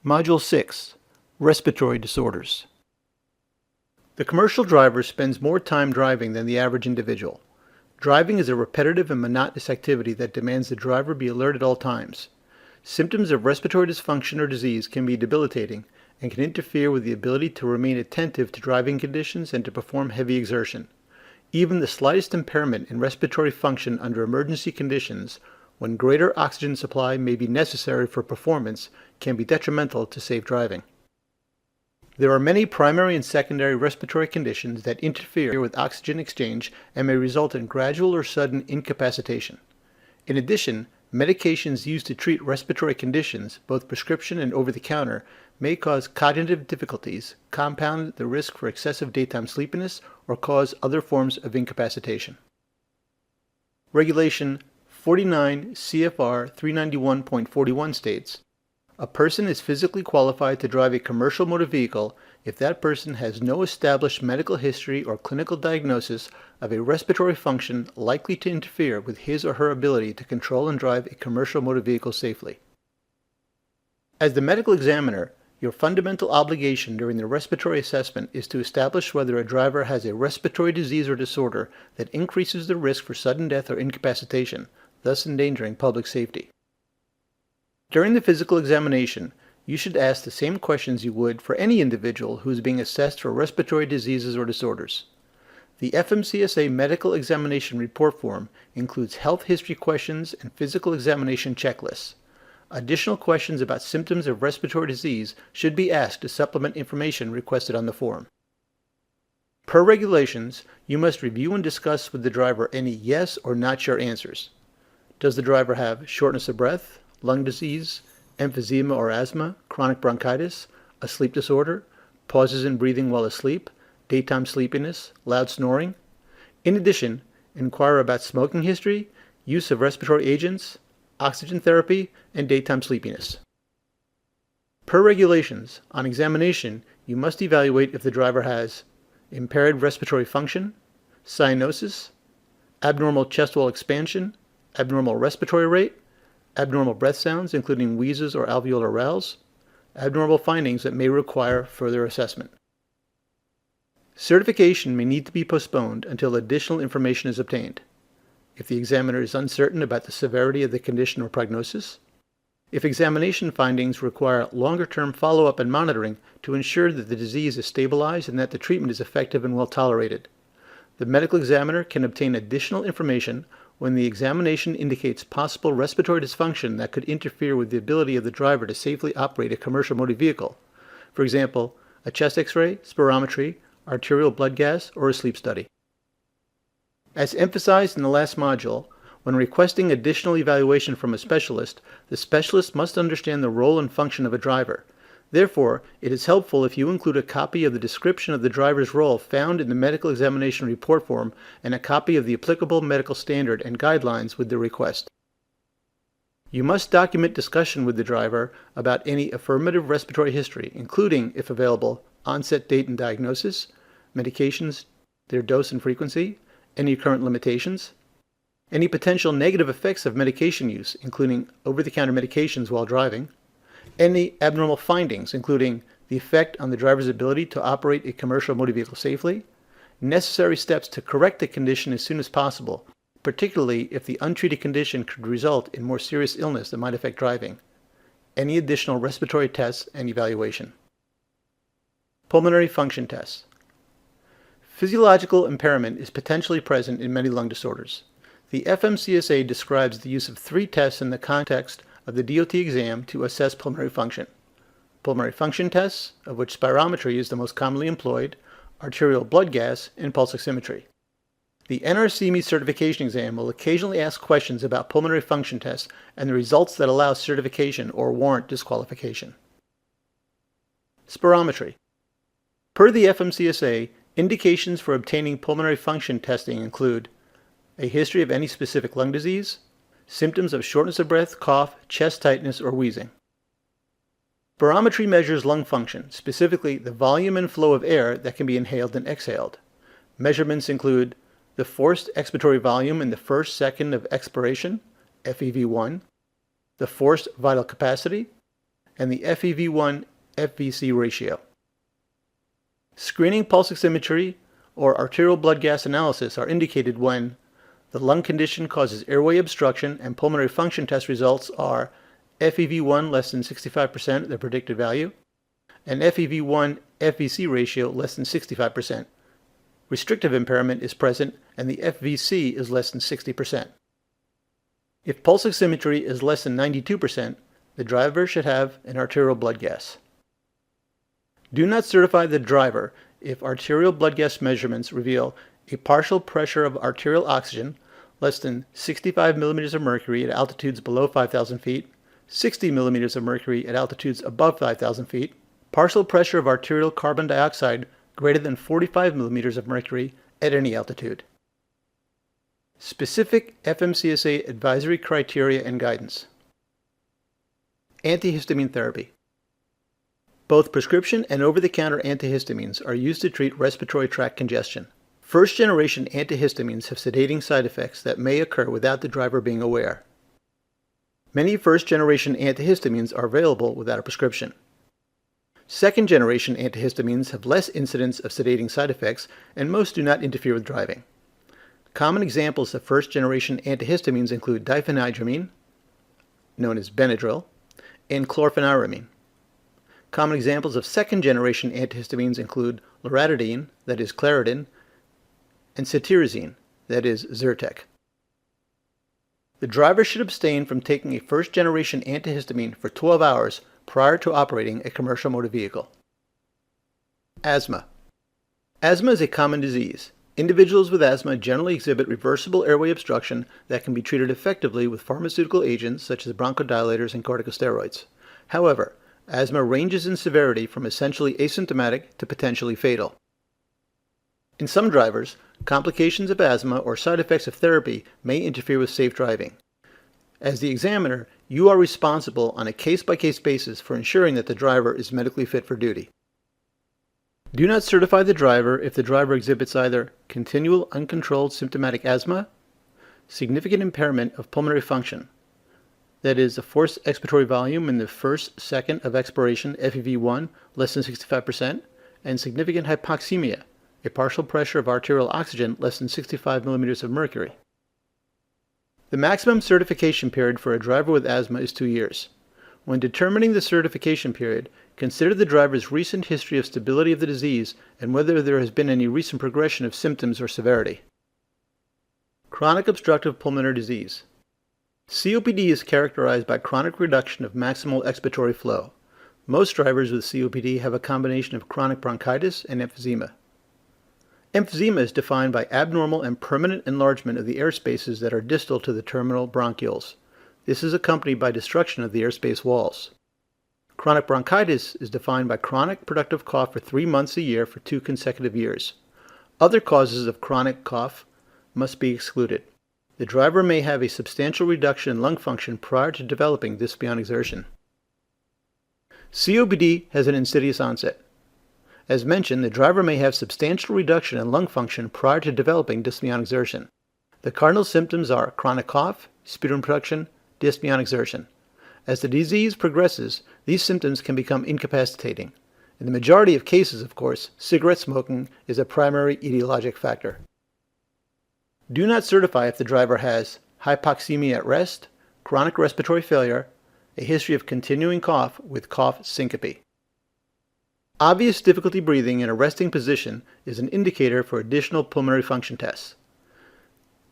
Module 6. Respiratory Disorders. The commercial driver spends more time driving than the average individual. Driving is a repetitive and monotonous activity that demands the driver be alert at all times. Symptoms of respiratory dysfunction or disease can be debilitating and can interfere with the ability to remain attentive to driving conditions and to perform heavy exertion. Even the slightest impairment in respiratory function under emergency conditions, when greater oxygen supply may be necessary for performance, can be detrimental to safe driving. There are many primary and secondary respiratory conditions that interfere with oxygen exchange and may result in gradual or sudden incapacitation. In addition, medications used to treat respiratory conditions, both prescription and over-the-counter, may cause cognitive difficulties, compound the risk for excessive daytime sleepiness, or cause other forms of incapacitation. Regulation 49 CFR 391.41 states, "A person is physically qualified to drive a commercial motor vehicle if that person has no established medical history or clinical diagnosis of a respiratory function likely to interfere with his or her ability to control and drive a commercial motor vehicle safely." As the medical examiner, your fundamental obligation during the respiratory assessment is to establish whether a driver has a respiratory disease or disorder that increases the risk for sudden death or incapacitation, thus endangering public safety. During the physical examination, you should ask the same questions you would for any individual who is being assessed for respiratory diseases or disorders. The FMCSA Medical Examination Report Form includes health history questions and physical examination checklists. Additional questions about symptoms of respiratory disease should be asked to supplement information requested on the form. Per regulations, you must review and discuss with the driver any yes or not sure answers. Does the driver have shortness of breath, lung disease, emphysema or asthma, chronic bronchitis, a sleep disorder, pauses in breathing while asleep, daytime sleepiness, loud snoring? In addition, inquire about smoking history, use of respiratory agents, oxygen therapy, and daytime sleepiness. Per regulations, on examination, you must evaluate if the driver has impaired respiratory function, cyanosis, abnormal chest wall expansion, abnormal respiratory rate, abnormal breath sounds including wheezes or alveolar rales, abnormal findings that may require further assessment. Certification may need to be postponed until additional information is obtained. If the examiner is uncertain about the severity of the condition or prognosis, if examination findings require longer-term follow-up and monitoring to ensure that the disease is stabilized and that the treatment is effective and well tolerated. The medical examiner can obtain additional information when the examination indicates possible respiratory dysfunction that could interfere with the ability of the driver to safely operate a commercial motor vehicle. For example, a chest X-ray, spirometry, arterial blood gas, or a sleep study. As emphasized in the last module, when requesting additional evaluation from a specialist, the specialist must understand the role and function of a driver. Therefore, it is helpful if you include a copy of the description of the driver's role found in the medical examination report form and a copy of the applicable medical standard and guidelines with the request. You must document discussion with the driver about any affirmative respiratory history, including, if available, onset date and diagnosis, medications, their dose and frequency, any current limitations, any potential negative effects of medication use, including over-the-counter medications while driving, any abnormal findings, including the effect on the driver's ability to operate a commercial motor vehicle safely, necessary steps to correct the condition as soon as possible, particularly if the untreated condition could result in more serious illness that might affect driving, any additional respiratory tests and evaluation. Pulmonary function tests. Physiological impairment is potentially present in many lung disorders. The FMCSA describes the use of 3 tests in the context of the DOT exam to assess pulmonary function. Pulmonary function tests, of which spirometry is the most commonly employed, arterial blood gas, and pulse oximetry. The NRCME certification exam will occasionally ask questions about pulmonary function tests and the results that allow certification or warrant disqualification. Spirometry. Per the FMCSA, indications for obtaining pulmonary function testing include a history of any specific lung disease, symptoms of shortness of breath, cough, chest tightness, or wheezing. Spirometry measures lung function, specifically the volume and flow of air that can be inhaled and exhaled. Measurements include the forced expiratory volume in the first second of expiration, FEV1, the forced vital capacity, and the FEV1-FVC ratio. Screening pulse oximetry or arterial blood gas analysis are indicated when the lung condition causes airway obstruction and pulmonary function test results are FEV1 less than 65% of the predicted value, and FEV1-FVC ratio less than 65%. Restrictive impairment is present and the FVC is less than 60%. If pulse oximetry is less than 92%, the driver should have an arterial blood gas. Do not certify the driver if arterial blood gas measurements reveal a partial pressure of arterial oxygen less than 65 millimeters of mercury at altitudes below 5,000 feet, 60 millimeters of mercury at altitudes above 5,000 feet, partial pressure of arterial carbon dioxide greater than 45 millimeters of mercury at any altitude. Specific FMCSA advisory criteria and guidance. Antihistamine therapy. Both prescription and over-the-counter antihistamines are used to treat respiratory tract congestion. First-generation antihistamines have sedating side effects that may occur without the driver being aware. Many first-generation antihistamines are available without a prescription. Second-generation antihistamines have less incidence of sedating side effects, and most do not interfere with driving. Common examples of first-generation antihistamines include diphenhydramine, known as Benadryl, and chlorpheniramine. Common examples of second-generation antihistamines include loratadine, that is Claritin, and cetirizine, that is Zyrtec. The driver should abstain from taking a first-generation antihistamine for 12 hours prior to operating a commercial motor vehicle. Asthma. Asthma is a common disease. Individuals with asthma generally exhibit reversible airway obstruction that can be treated effectively with pharmaceutical agents such as bronchodilators and corticosteroids. However, asthma ranges in severity from essentially asymptomatic to potentially fatal. In some drivers, complications of asthma or side effects of therapy may interfere with safe driving. As the examiner, you are responsible on a case-by-case basis for ensuring that the driver is medically fit for duty. Do not certify the driver if the driver exhibits either continual uncontrolled symptomatic asthma, significant impairment of pulmonary function, that is, a forced expiratory volume in the first second of expiration, FEV1 less than 65%, and significant hypoxemia, a partial pressure of arterial oxygen less than 65 millimeters of mercury. The maximum certification period for a driver with asthma is 2 years. When determining the certification period, consider the driver's recent history of stability of the disease and whether there has been any recent progression of symptoms or severity. Chronic obstructive pulmonary disease. COPD is characterized by chronic reduction of maximal expiratory flow. Most drivers with COPD have a combination of chronic bronchitis and emphysema. Emphysema is defined by abnormal and permanent enlargement of the air spaces that are distal to the terminal bronchioles. This is accompanied by destruction of the airspace walls. Chronic bronchitis is defined by chronic productive cough for 3 months a year for 2 consecutive years. Other causes of chronic cough must be excluded. The driver may have a substantial reduction in lung function prior to developing dyspnea on exertion. COPD has an insidious onset. As mentioned, the driver may have substantial reduction in lung function prior to developing dyspnea on exertion. The cardinal symptoms are chronic cough, sputum production, dyspnea on exertion. As the disease progresses, these symptoms can become incapacitating. In the majority of cases, of course, cigarette smoking is a primary etiologic factor. Do not certify if the driver has hypoxemia at rest, chronic respiratory failure, a history of continuing cough with cough syncope. Obvious difficulty breathing in a resting position is an indicator for additional pulmonary function tests.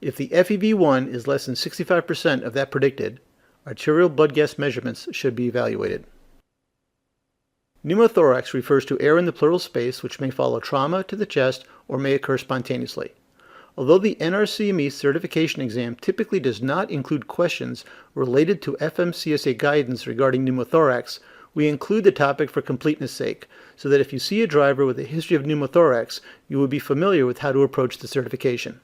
If the FEV1 is less than 65% of that predicted, arterial blood gas measurements should be evaluated. Pneumothorax refers to air in the pleural space which may follow trauma to the chest or may occur spontaneously. Although the NRCME certification exam typically does not include questions related to FMCSA guidance regarding pneumothorax, we include the topic for completeness sake, so that if you see a driver with a history of pneumothorax, you will be familiar with how to approach the certification.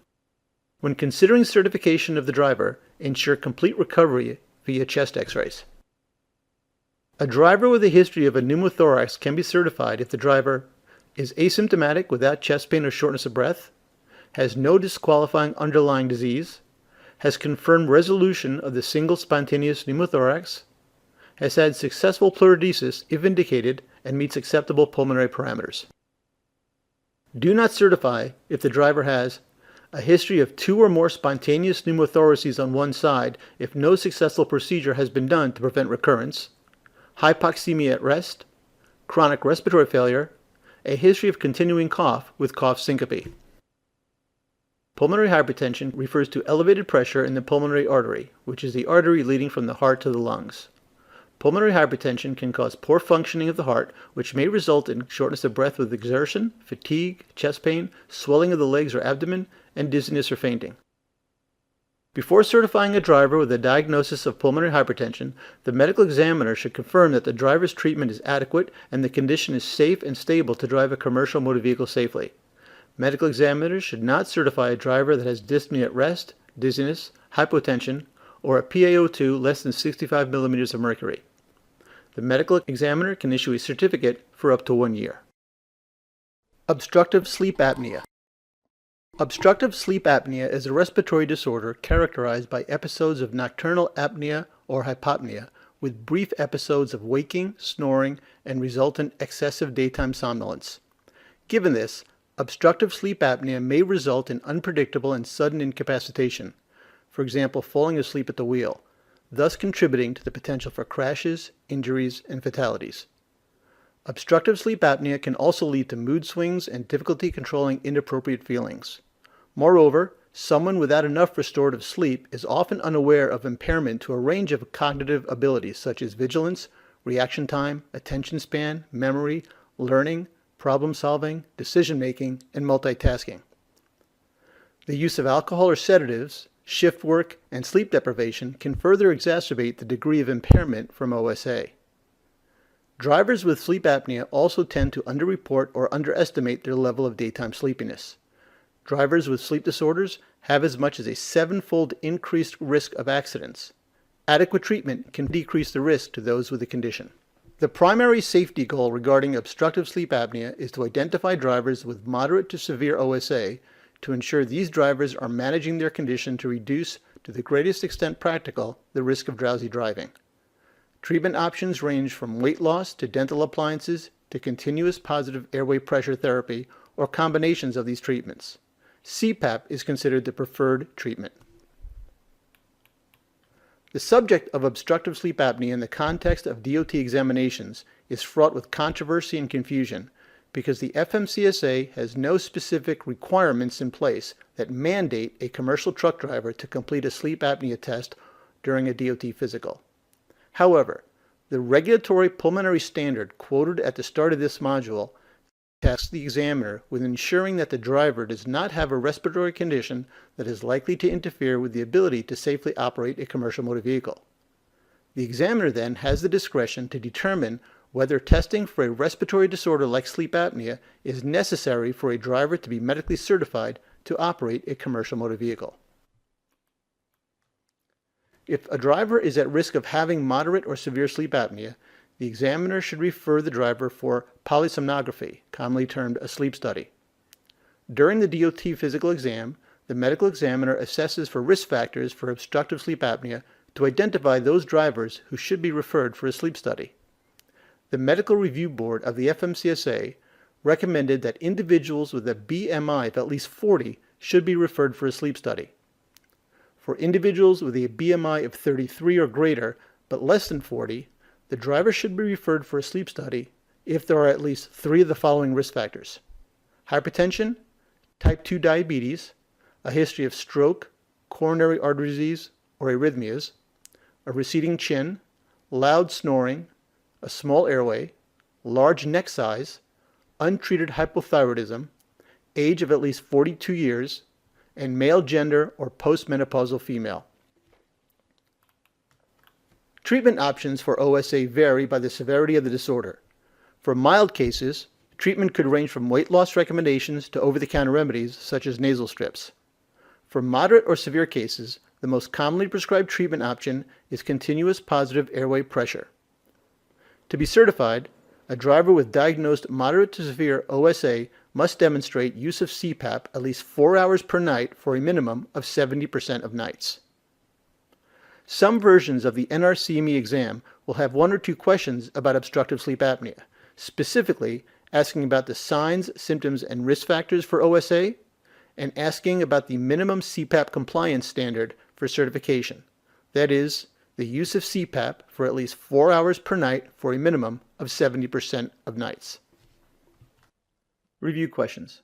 When considering certification of the driver, ensure complete recovery via chest x-rays. A driver with a history of a pneumothorax can be certified if the driver is asymptomatic without chest pain or shortness of breath, has no disqualifying underlying disease, has confirmed resolution of the single spontaneous pneumothorax, has had successful pleurodesis if indicated and meets acceptable pulmonary parameters. Do not certify if the driver has a history of 2 or more spontaneous pneumothoraces on one side if no successful procedure has been done to prevent recurrence, hypoxemia at rest, chronic respiratory failure, a history of continuing cough with cough syncope. Pulmonary hypertension refers to elevated pressure in the pulmonary artery, which is the artery leading from the heart to the lungs. Pulmonary hypertension can cause poor functioning of the heart, which may result in shortness of breath with exertion, fatigue, chest pain, swelling of the legs or abdomen, and dizziness or fainting. Before certifying a driver with a diagnosis of pulmonary hypertension, the medical examiner should confirm that the driver's treatment is adequate and the condition is safe and stable to drive a commercial motor vehicle safely. Medical examiners should not certify a driver that has dyspnea at rest, dizziness, hypotension, or a PaO2 less than 65 millimeters of mercury. The medical examiner can issue a certificate for up to 1 year. Obstructive sleep apnea. Obstructive sleep apnea is a respiratory disorder characterized by episodes of nocturnal apnea or hypopnea, with brief episodes of waking, snoring, and resultant excessive daytime somnolence. Given this, obstructive sleep apnea may result in unpredictable and sudden incapacitation, for example, falling asleep at the wheel, thus contributing to the potential for crashes, injuries, and fatalities. Obstructive sleep apnea can also lead to mood swings and difficulty controlling inappropriate feelings. Moreover, someone without enough restorative sleep is often unaware of impairment to a range of cognitive abilities such as vigilance, reaction time, attention span, memory, learning, problem solving, decision making, and multitasking. The use of alcohol or sedatives, shift work, and sleep deprivation can further exacerbate the degree of impairment from OSA. Drivers with sleep apnea also tend to underreport or underestimate their level of daytime sleepiness. Drivers with sleep disorders have as much as a 7-fold increased risk of accidents. Adequate treatment can decrease the risk to those with the condition. The primary safety goal regarding obstructive sleep apnea is to identify drivers with moderate to severe OSA to ensure these drivers are managing their condition to reduce, to the greatest extent practical, the risk of drowsy driving. Treatment options range from weight loss to dental appliances to continuous positive airway pressure therapy or combinations of these treatments. CPAP is considered the preferred treatment. The subject of obstructive sleep apnea in the context of DOT examinations is fraught with controversy and confusion because the FMCSA has no specific requirements in place that mandate a commercial truck driver to complete a sleep apnea test during a DOT physical. However, the regulatory pulmonary standard quoted at the start of this module tasks the examiner with ensuring that the driver does not have a respiratory condition that is likely to interfere with the ability to safely operate a commercial motor vehicle. The examiner then has the discretion to determine whether testing for a respiratory disorder like sleep apnea is necessary for a driver to be medically certified to operate a commercial motor vehicle. If a driver is at risk of having moderate or severe sleep apnea, the examiner should refer the driver for polysomnography, commonly termed a sleep study. During the DOT physical exam, the medical examiner assesses for risk factors for obstructive sleep apnea to identify those drivers who should be referred for a sleep study. The Medical Review Board of the FMCSA recommended that individuals with a BMI of at least 40 should be referred for a sleep study. For individuals with a BMI of 33 or greater, but less than 40, the driver should be referred for a sleep study if there are at least 3 of the following risk factors: hypertension, type 2 diabetes, a history of stroke, coronary artery disease, or arrhythmias, a receding chin, loud snoring, a small airway, large neck size, untreated hypothyroidism, age of at least 42 years, and male gender or postmenopausal female. Treatment options for OSA vary by the severity of the disorder. For mild cases, treatment could range from weight loss recommendations to over-the-counter remedies such as nasal strips. For moderate or severe cases, the most commonly prescribed treatment option is continuous positive airway pressure. To be certified, a driver with diagnosed moderate to severe OSA must demonstrate use of CPAP at least 4 hours per night for a minimum of 70% of nights. Some versions of the NRCME exam will have one or two questions about obstructive sleep apnea, specifically asking about the signs, symptoms, and risk factors for OSA, and asking about the minimum CPAP compliance standard for certification. That is, the use of CPAP for at least 4 hours per night for a minimum of 70% of nights. Review questions.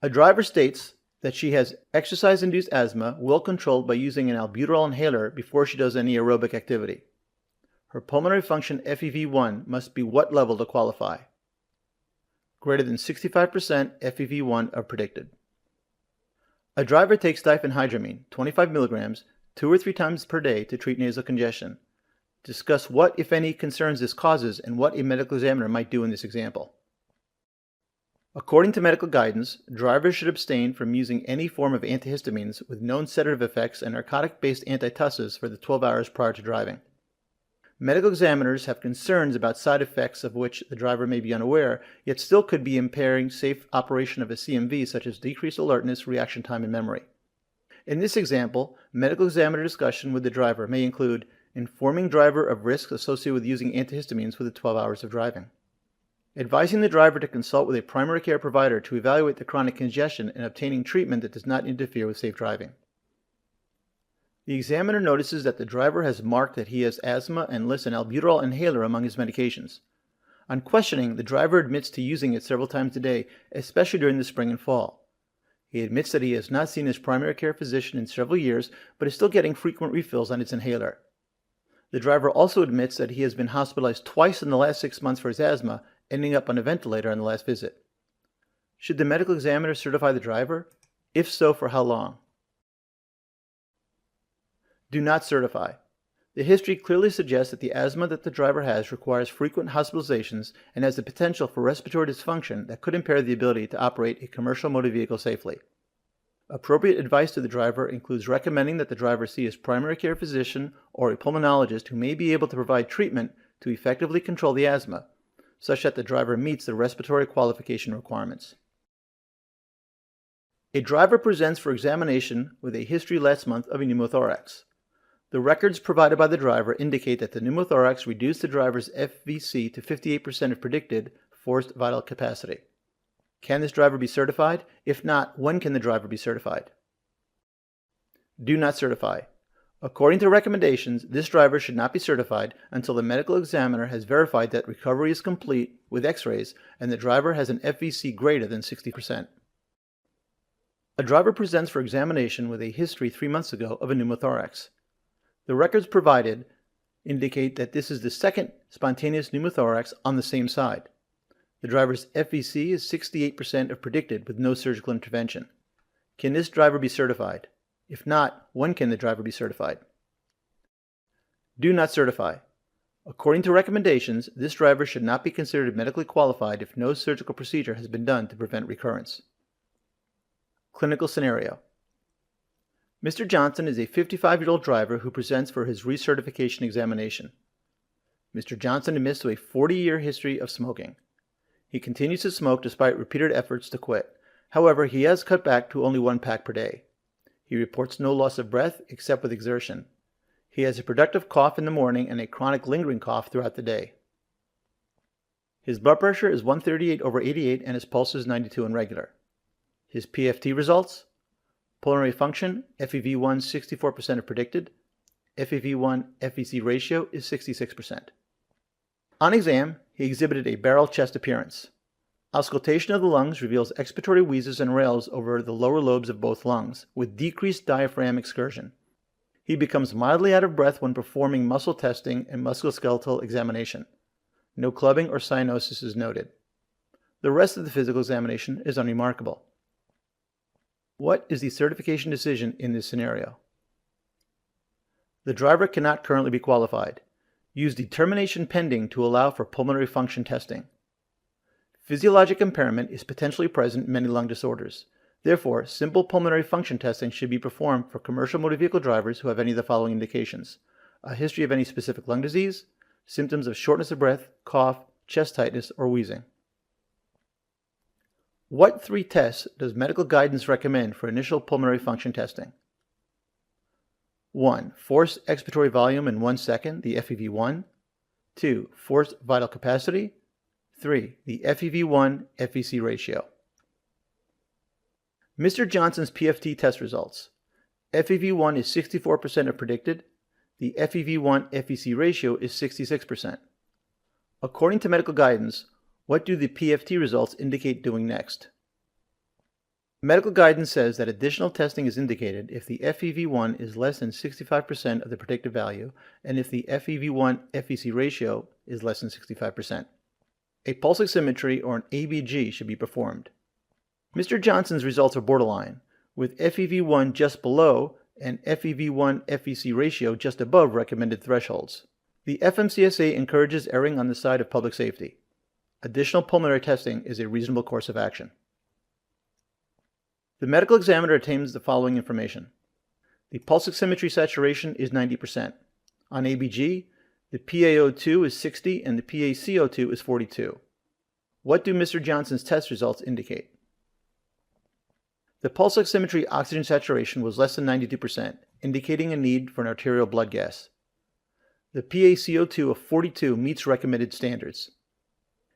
A driver states that she has exercise-induced asthma well controlled by using an albuterol inhaler before she does any aerobic activity. Her pulmonary function FEV1 must be what level to qualify? Greater than 65% FEV1 of predicted. A driver takes diphenhydramine, 25 milligrams, 2 or 3 times per day to treat nasal congestion. Discuss what, if any, concerns this causes and what a medical examiner might do in this example. According to medical guidance, drivers should abstain from using any form of antihistamines with known sedative effects and narcotic-based antitussives for the 12 hours prior to driving. Medical examiners have concerns about side effects of which the driver may be unaware, yet still could be impairing safe operation of a CMV, such as decreased alertness, reaction time, and memory. In this example, medical examiner discussion with the driver may include informing driver of risks associated with using antihistamines within 12 hours of driving, advising the driver to consult with a primary care provider to evaluate the chronic congestion and obtaining treatment that does not interfere with safe driving. The examiner notices that the driver has marked that he has asthma and lists an albuterol inhaler among his medications. On questioning, the driver admits to using it several times a day, especially during the spring and fall. He admits that he has not seen his primary care physician in several years, but is still getting frequent refills on his inhaler. The driver also admits that he has been hospitalized twice in the last 6 months for his asthma, ending up on a ventilator on the last visit. Should the medical examiner certify the driver? If so, for how long? Do not certify. The history clearly suggests that the asthma that the driver has requires frequent hospitalizations and has the potential for respiratory dysfunction that could impair the ability to operate a commercial motor vehicle safely. Appropriate advice to the driver includes recommending that the driver see his primary care physician or a pulmonologist who may be able to provide treatment to effectively control the asthma, such that the driver meets the respiratory qualification requirements. A driver presents for examination with a history last month of a pneumothorax. The records provided by the driver indicate that the pneumothorax reduced the driver's FVC to 58% of predicted forced vital capacity. Can this driver be certified? If not, when can the driver be certified? Do not certify. According to recommendations, this driver should not be certified until the medical examiner has verified that recovery is complete with x-rays and the driver has an FVC greater than 60%. A driver presents for examination with a history 3 months ago of a pneumothorax. The records provided indicate that this is the second spontaneous pneumothorax on the same side. The driver's FVC is 68% of predicted with no surgical intervention. Can this driver be certified? If not, when can the driver be certified? Do not certify. According to recommendations, this driver should not be considered medically qualified if no surgical procedure has been done to prevent recurrence. Clinical scenario. Mr. Johnson is a 55-year-old driver who presents for his recertification examination. Mr. Johnson admits to a 40-year history of smoking. He continues to smoke despite repeated efforts to quit. However, he has cut back to only 1 pack per day. He reports no loss of breath except with exertion. He has a productive cough in the morning and a chronic lingering cough throughout the day. His blood pressure is 138/88 and his pulse is 92 and regular. His PFT results: pulmonary function, FEV1 64% of predicted. FEV1 FVC ratio is 66%. On exam, he exhibited a barrel chest appearance. Auscultation of the lungs reveals expiratory wheezes and rales over the lower lobes of both lungs, with decreased diaphragm excursion. He becomes mildly out of breath when performing muscle testing and musculoskeletal examination. No clubbing or cyanosis is noted. The rest of the physical examination is unremarkable. What is the certification decision in this scenario? The driver cannot currently be qualified. Use determination pending to allow for pulmonary function testing. Physiologic impairment is potentially present in many lung disorders. Therefore, simple pulmonary function testing should be performed for commercial motor vehicle drivers who have any of the following indications: a history of any specific lung disease, symptoms of shortness of breath, cough, chest tightness, or wheezing. What 3 tests does medical guidance recommend for initial pulmonary function testing? 1. Forced expiratory volume in 1 second, the FEV1. 2. Forced vital capacity. 3. The FEV1-FVC ratio. Mr. Johnson's PFT test results. FEV1 is 64% of predicted. The FEV1-FVC ratio is 66%. According to medical guidance, what do the PFT results indicate doing next? Medical guidance says that additional testing is indicated if the FEV1 is less than 65% of the predicted value and if the FEV1-FVC ratio is less than 65%. A pulse oximetry or an ABG should be performed. Mr. Johnson's results are borderline, with FEV1 just below and FEV1-FVC ratio just above recommended thresholds. The FMCSA encourages erring on the side of public safety. Additional pulmonary testing is a reasonable course of action. The medical examiner obtains the following information. The pulse oximetry saturation is 90%. On ABG, the PaO2 is 60 and the PaCO2 is 42. What do Mr. Johnson's test results indicate? The pulse oximetry oxygen saturation was less than 92%, indicating a need for an arterial blood gas. The PaCO2 of 42 meets recommended standards.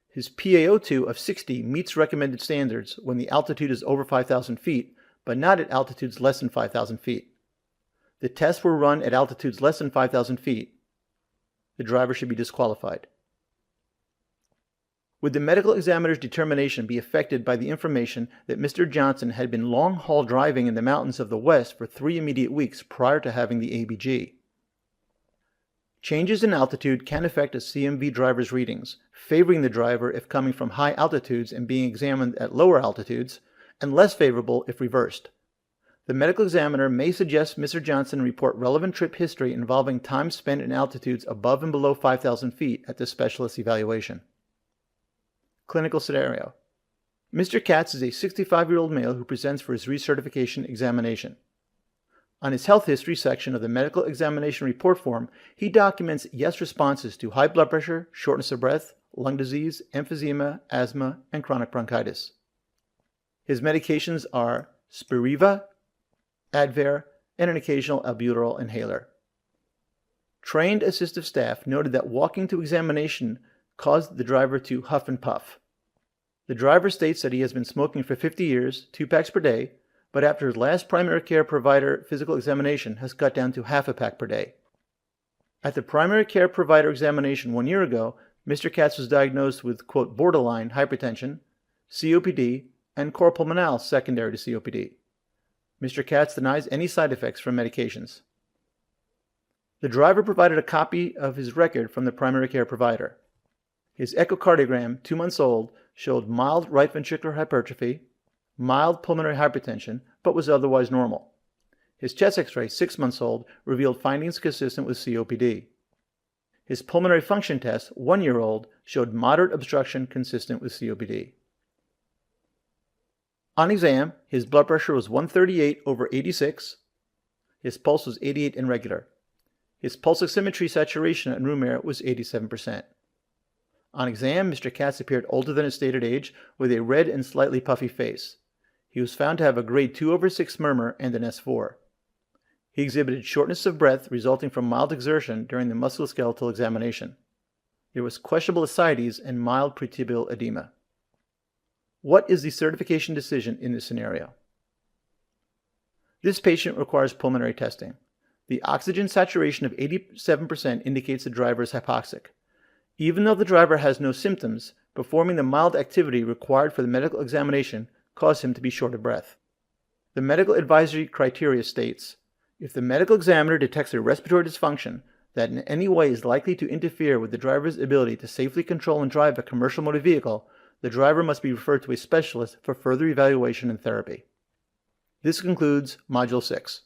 His PaO2 of 60 meets recommended standards when the altitude is over 5,000 feet, but not at altitudes less than 5,000 feet. The tests were run at altitudes less than 5,000 feet. The driver should be disqualified. Would the medical examiner's determination be affected by the information that Mr. Johnson had been long-haul driving in the mountains of the West for 3 immediate weeks prior to having the ABG? Changes in altitude can affect a CMV driver's readings, favoring the driver if coming from high altitudes and being examined at lower altitudes, and less favorable if reversed. The medical examiner may suggest Mr. Johnson report relevant trip history involving time spent in altitudes above and below 5,000 feet at the specialist evaluation. Clinical scenario. Mr. Katz is a 65-year-old male who presents for his recertification examination. On his health history section of the medical examination report form, he documents yes responses to high blood pressure, shortness of breath, lung disease, emphysema, asthma, and chronic bronchitis. His medications are Spiriva, Advair, and an occasional albuterol inhaler. Trained assistive staff noted that walking to examination caused the driver to huff and puff. The driver states that he has been smoking for 50 years, 2 packs per day, but after his last primary care provider physical examination has cut down to half a pack per day. At the primary care provider examination 1 year ago, Mr. Katz was diagnosed with, quote, borderline hypertension, COPD, and cor pulmonale secondary to COPD. Mr. Katz denies any side effects from medications. The driver provided a copy of his record from the primary care provider. His echocardiogram, 2 months old, showed mild right ventricular hypertrophy, mild pulmonary hypertension, but was otherwise normal. His chest x-ray, 6 months old, revealed findings consistent with COPD. His pulmonary function test, 1 year old, showed moderate obstruction consistent with COPD. On exam, his blood pressure was 138/86. His pulse was 88 and regular. His pulse oximetry saturation and room air was 87%. On exam, Mr. Katz appeared older than his stated age, with a red and slightly puffy face. He was found to have a grade 2/6 murmur and an S4. He exhibited shortness of breath resulting from mild exertion during the musculoskeletal examination. There was questionable ascites and mild pretibial edema. What is the certification decision in this scenario? This patient requires pulmonary testing. The oxygen saturation of 87% indicates the driver is hypoxic. Even though the driver has no symptoms, performing the mild activity required for the medical examination caused him to be short of breath. The medical advisory criteria states, if the medical examiner detects a respiratory dysfunction that in any way is likely to interfere with the driver's ability to safely control and drive a commercial motor vehicle, the driver must be referred to a specialist for further evaluation and therapy. This concludes Module 6.